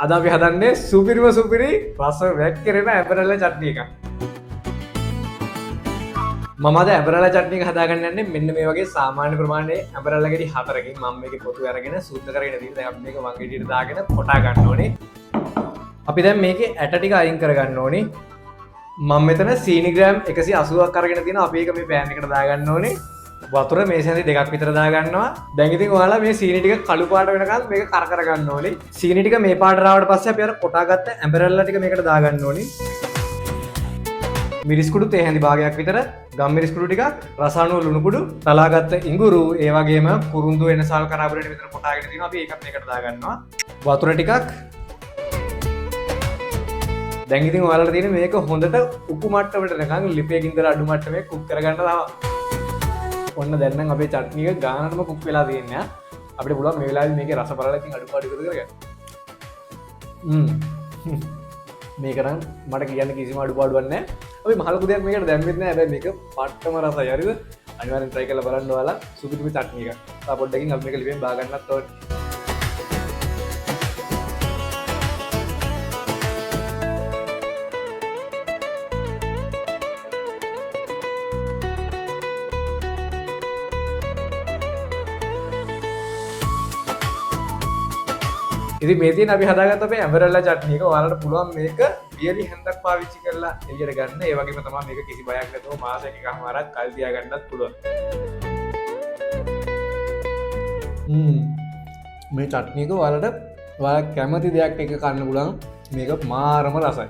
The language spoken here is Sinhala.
අද අපි හදන්නේ සුපිරිම සුපිරි රස වැක්කිරෙන ඇඹරැල්ල චට්නි එකක්. මම අද ඇඹරැල්ල චට්නි එක හදාගන්න යන්නේ මෙන්න මේ වගේ සාමාන්‍ය ප්‍රමාණයේ ඇඹරැල්ල ගෙඩි 4කින් මම මේකේ පොතු අරගෙන සුද්ධ කරගෙන තියෙනවා. දැන් අපි මේක වංගෙඩියට දාගෙන කොටා ගන්න ඕනේ. අපි දැන් මේකේ ඇට ටික අයින් කරගන්න ඕනේ. මම මෙතන සීනි ග්‍රෑම් 180ක් අරගෙන තියෙනවා. අපි ඒක මේ පෑන් එකට දාගන්න ඕනේ. වතුර මේ සැඳි දෙකක් විතර දාගන්නවා. දැන් ඉතින් ඔයාලා මේ සීනි ටික කළු පාට වෙනකන් මේක කර ගන්න ඕනේ. සීනි ටික මේ පාටට ආවට පස්සේ අපි අර කොටාගත්ත ඇඹරැල්ල ටික මේකට දාගන්න ඕනේ. මිරිස් කුඩු තේ හැඳි භාගයක් විතර, ගම් මිරිස් කුඩු ටිකක්, රසායන ලුණු කුඩු, තලාගත්ත ඉඟුරු, ඒ වගේම කුරුඳු වෙන සල් කරාබරේට විතර කොටාගෙන තියෙනවා. අපි ඒකත් මේකට දාගන්නවා. වතුර ටිකක්. දැන් ඉතින් ඔයාලට තියෙන්නේ මේක හොඳට උපු මට්ටමට නිකන් ලිපේ ගින්දර අඩු මට්ටමේ කුක් කරගන්න තමයි. ඔන්න දැන් නම් අපේ චට්නි එක ගානටම කුක් වෙලා තියෙනවා. අපිට පුළුවන් මේ වෙලාවේ මේකේ රස බලලා ඉතින් අඩුපාඩු එකතු කරගන්න. මේක නම් මට කියන්න කිසිම අඩුපාඩුවක් නැහැ. අපි මහලු දෙයක් මේකට දැම්මෙත් නැහැ. හැබැයි මේක පට්ටම රසයි. හරිද? අනිවාර්යෙන් try කරලා බලන්න ඔයාලා සුපිරිම චට්නි එකක්. තා පොඩ්ඩකින් අපි මේක ලිපෙන් බා ගන්නත් ඕනේ. ඉතින් මේ තියෙන අපි හදාගත්ත අපේ ඇඹරැල්ල චට්නි එක ඔයාලට පුළුවන් මේක වියලි හැන්දක් පාවිච්චි කරලා එළියට ගන්න. ඒ වගේම තමයි මේක කිසි බයක් නැතුව මාසයක එකමාරක් කල් තියා ගන්නත් පුළුවන්. මේ චට්නි එක ඔයාලට ඔයාලා කැමති දෙයක් එක කන්න පුළුවන්. මේක මාරම රසයි.